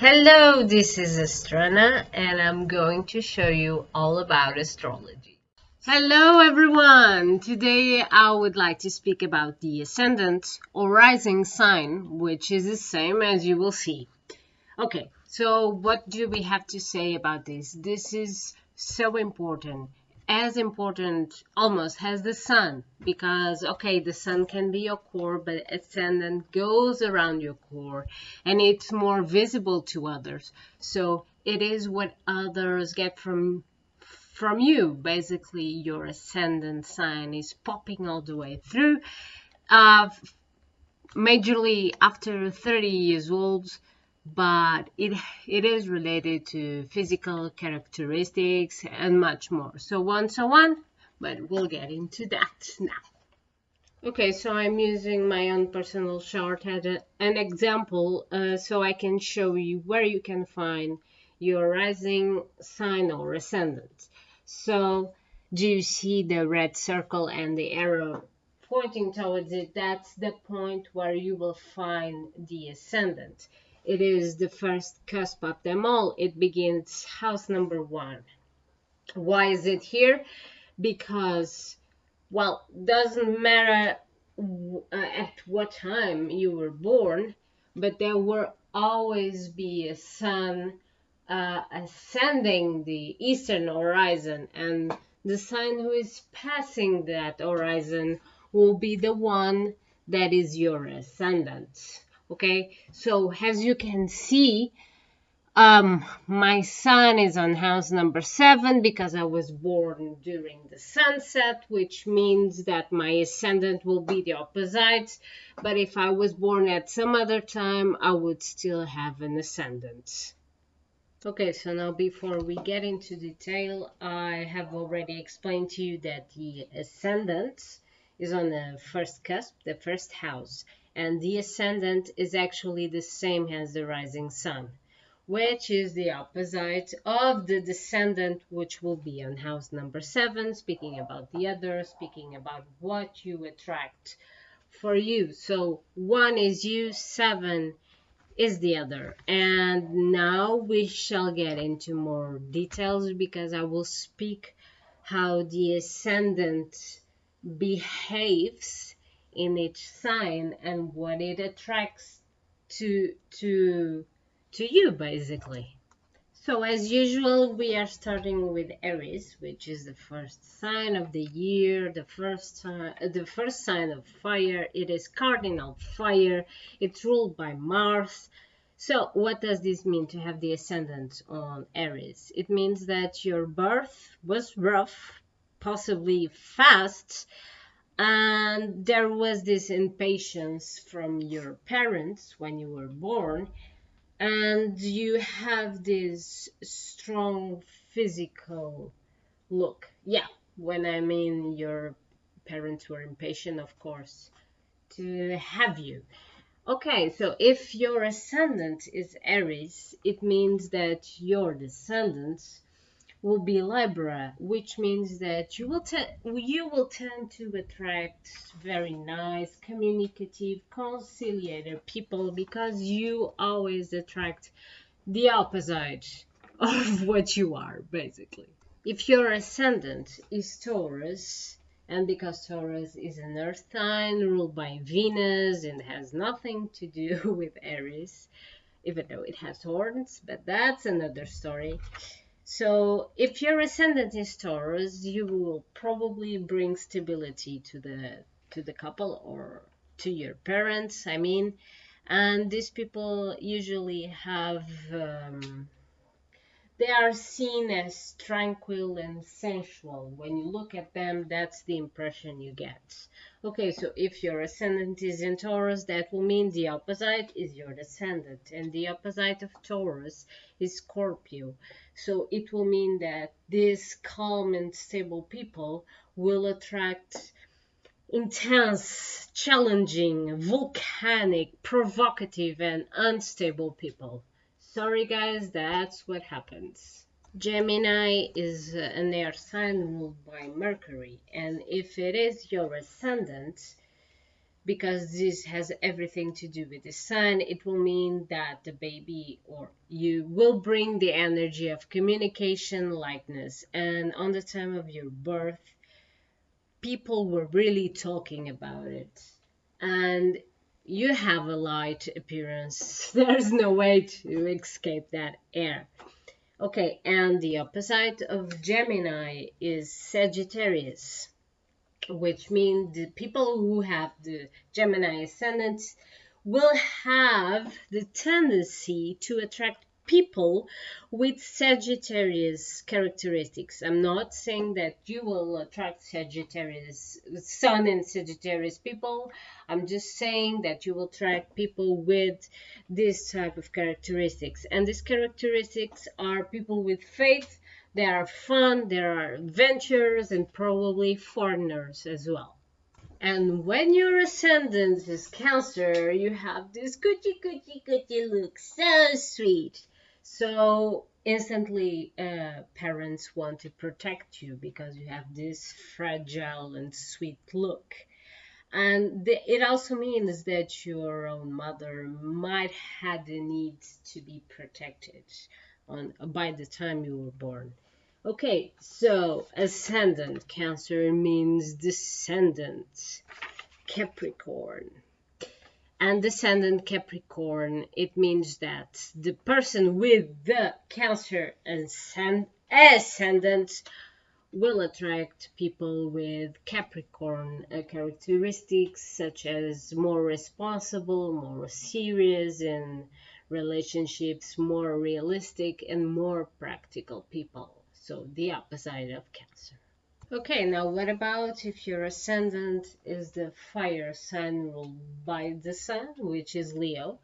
Hello, this is AstrAna and I'm going to show you all about astrology. Hello everyone! Today I would like to speak about the ascendant or rising sign, which is the same as you will see. Okay, so what do we have to say about this? This is so important. As important almost as the sun, because okay, the sun can be your core, but ascendant goes around your core and it's more visible to others. So it is what others get from you. Basically, your ascendant sign is popping all the way through. Uh, Majorly after 30 years old, but it is related to physical characteristics and much more, so on, but we'll get into that now. Okay, so I'm using my own personal chart as an example, so I can show you where you can find your rising sign or ascendant. So do you see the red circle and the arrow pointing towards it? That's the point where you will find the ascendant. It is the first cusp of them all. It begins house number 1. Why is it here? Because, well, doesn't matter at what time you were born, but there will always be a sun ascending the eastern horizon, and the sign who is passing that horizon will be the one that is your ascendant. Okay, so as you can see, my sun is on house number 7 because I was born during the sunset, which means that my ascendant will be the opposite. But if I was born at some other time, I would still have an ascendant. Okay, so now before we get into detail, I have already explained to you that the ascendant is on the first cusp, the first house, and the ascendant is actually the same as the rising sun, which is the opposite of the descendant, which will be on house number 7, speaking about the other, speaking about what you attract for you. So 1 is you, 7 is the other. And now we shall get into more details because I will speak how the ascendant behaves in each sign and what it attracts to you, basically. So as usual, we are starting with Aries, which is the first sign of the year, the first sign of fire. It is cardinal fire. It's ruled by Mars. So what does this mean to have the ascendant on Aries? It means that your birth was rough, possibly fast, and there was this impatience from your parents when you were born, and you have this strong physical look. Yeah, when I mean your parents were impatient, of course, to have you. Okay, so if your ascendant is Aries, it means that your descendants will be Libra, which means that you will tend to attract very nice, communicative, conciliator people because you always attract the opposite of what you are, basically. If your ascendant is Taurus, and because Taurus is an earth sign ruled by Venus and has nothing to do with Aries, even though it has horns, but that's another story. So if your ascendant is Taurus, you will probably bring stability to the couple or to your parents, I mean. And these people usually have they are seen as tranquil and sensual. When you look at them, that's the impression you get. Okay, so if your ascendant is in Taurus, that will mean the opposite is your descendant, and the opposite of Taurus is Scorpio. So it will mean that these calm and stable people will attract intense, challenging, volcanic, provocative, and unstable people. Sorry guys, that's what happens. Gemini is an air sign ruled by Mercury, and if it is your ascendant, because this has everything to do with the sun. It will mean that the baby or you will bring the energy of communication, lightness, and on the time of your birth, people were really talking about it. And you have a light appearance. There's no way to escape that air. Okay, and the opposite of Gemini is Sagittarius, which means the people who have the Gemini ascendant will have the tendency to attract people with Sagittarius characteristics. I'm not saying that you will attract Sagittarius, Sun and Sagittarius people. I'm just saying that you will attract people with this type of characteristics. And these characteristics are people with faith, there are fun, there are adventures, and probably foreigners as well. And when your ascendant is Cancer, you have this coochie coochie coochie look, so sweet. So instantly, parents want to protect you because you have this fragile and sweet look. And it also means that your own mother might have the need to be protected by the time you were born. Okay, so ascendant Cancer means descendant Capricorn. And descendant Capricorn, it means that the person with the Cancer ascendant will attract people with Capricorn characteristics, such as more responsible, more serious in relationships, more realistic, and more practical people. So the opposite of Cancer. Okay, now what about if your ascendant is the fire sign ruled by the sun, which is Leo?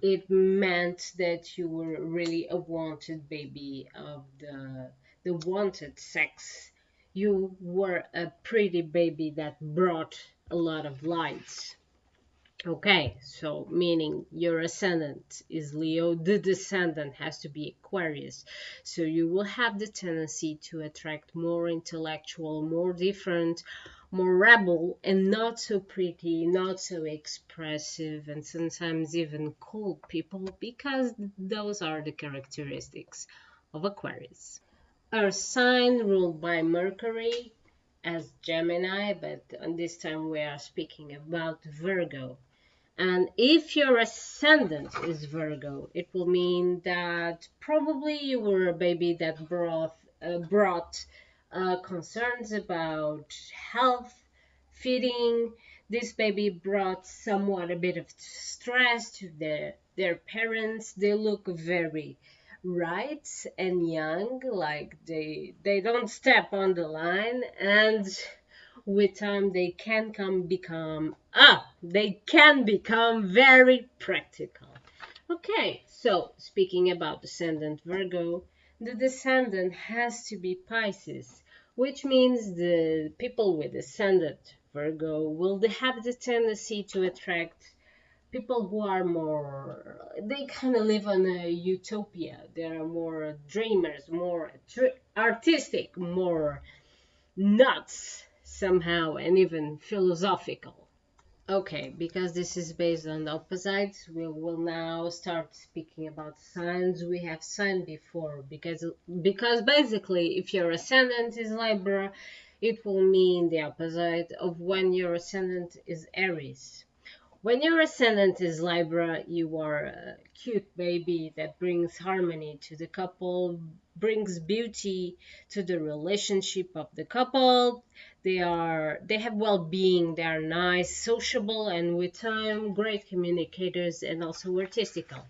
It meant that you were really a wanted baby of the wanted sex. You were a pretty baby that brought a lot of lights. Okay, so meaning your ascendant is Leo, the descendant has to be Aquarius. So you will have the tendency to attract more intellectual, more different, more rebel, and not so pretty, not so expressive, and sometimes even cool people, because those are the characteristics of Aquarius. Earth sign ruled by Mercury as Gemini, but on this time we are speaking about Virgo. And if your ascendant is Virgo, it will mean that probably you were a baby that brought concerns about health, feeding. This baby brought somewhat a bit of stress to their parents. They look very right and young, like they don't step on the line, and with time they can become very practical. Okay, so speaking about descendant Virgo, the descendant has to be Pisces, which means the people with descendant Virgo will have the tendency to attract people who are more, they kind of live on a utopia. They are more dreamers, more artistic, more nuts somehow, and even philosophical. Okay, because this is based on opposites, we will now start speaking about signs we have seen before. Because basically, if your ascendant is Libra, it will mean the opposite of when your ascendant is Aries. When your ascendant is Libra, you are a cute baby that brings harmony to the couple, brings beauty to the relationship of the couple. They have well-being, they are nice, sociable, and with time, great communicators and also artistical.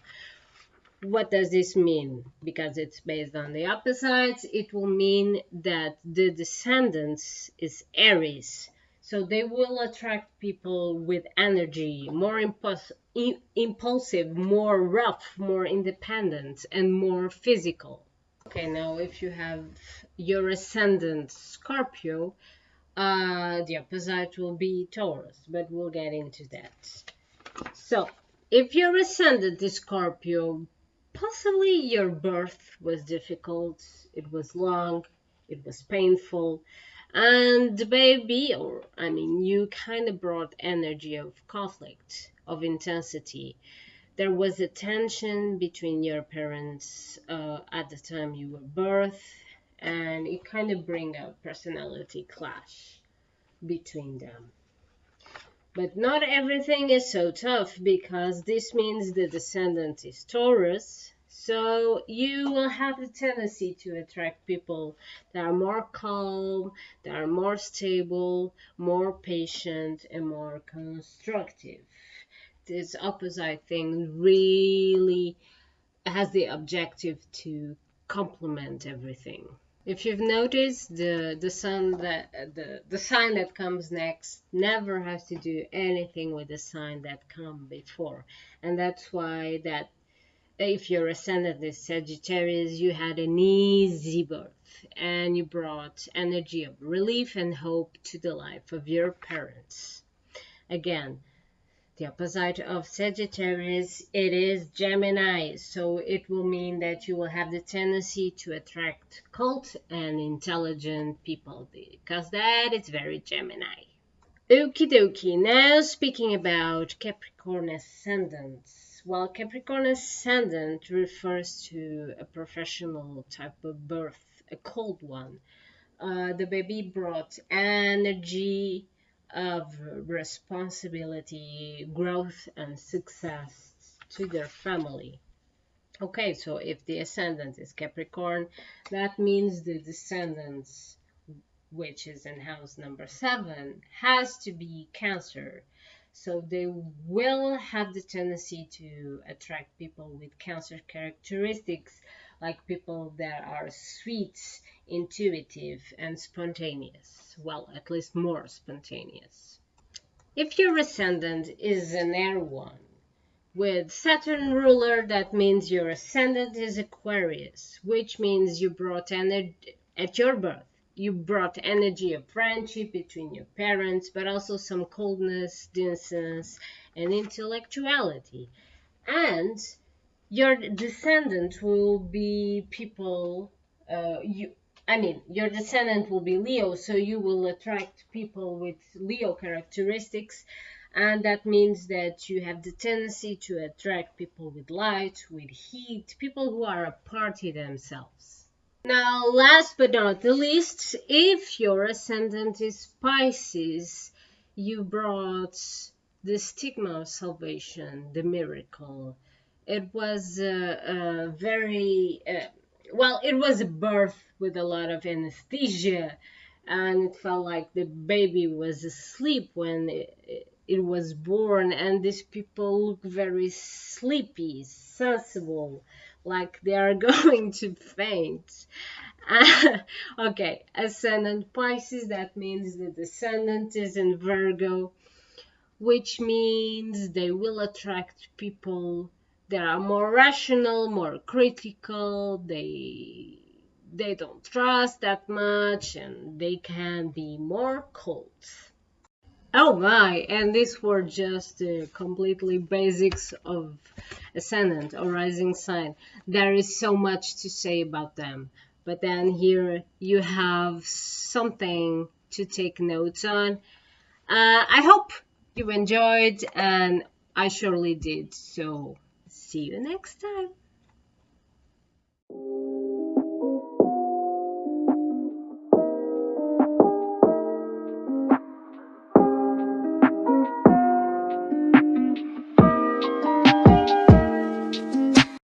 What does this mean? Because it's based on the opposites, it will mean that the descendants is Aries. So they will attract people with energy, more impulsive, more rough, more independent, and more physical. Okay, now if you have your ascendant Scorpio, the opposite will be Taurus, but we'll get into that. So, if your ascendant is Scorpio, possibly your birth was difficult, it was long, it was painful, And the baby, or I mean, you kind of brought energy of conflict, of intensity. There was a tension between your parents at the time you were birthed, and it kind of bring a personality clash between them. But not everything is so tough, because this means the descendant is Taurus. So you will have the tendency to attract people that are more calm, that are more stable, more patient, and more constructive. This opposite thing really has the objective to complement everything. If you've noticed, the sign that comes next never has to do anything with the sign that come before, and that's why that if your ascendant is Sagittarius, you had an easy birth and you brought energy of relief and hope to the life of your parents. Again, the opposite of Sagittarius, it is Gemini, so it will mean that you will have the tendency to attract cult and intelligent people, because that is very Gemini. Okie dokie, now speaking about Capricorn ascendants. Well, Capricorn ascendant refers to a professional type of birth, a cold one. The baby brought energy of responsibility, growth, and success to their family. Okay, so if the ascendant is Capricorn, that means the descendants, which is in house number 7, has to be Cancer. So they will have the tendency to attract people with Cancer characteristics, like people that are sweet, intuitive, and spontaneous. Well, at least more spontaneous. If your ascendant is an air one, with Saturn ruler, that means your ascendant is Aquarius, which means you brought energy at your birth. You brought energy of friendship between your parents, but also some coldness, distance, and intellectuality. And your descendant will be people, your descendant will be Leo, so you will attract people with Leo characteristics, and that means that you have the tendency to attract people with light, with heat, people who are a party themselves. Now, last but not the least, if your ascendant is Pisces, you brought the stigma of salvation, the miracle. It was a very, well, it was a birth with a lot of anesthesia, and it felt like the baby was asleep when it was born, and these people look very sleepy, sensible, like they are going to faint. Okay, ascendant Pisces, that means the descendant is in Virgo, which means they will attract people that are more rational, more critical, they don't trust that much, and they can be more cold. Oh my, and these were just completely basics of ascendant or rising sign. There is so much to say about them, but then here you have something to take notes on. I hope you enjoyed, and I surely did. So see you next time.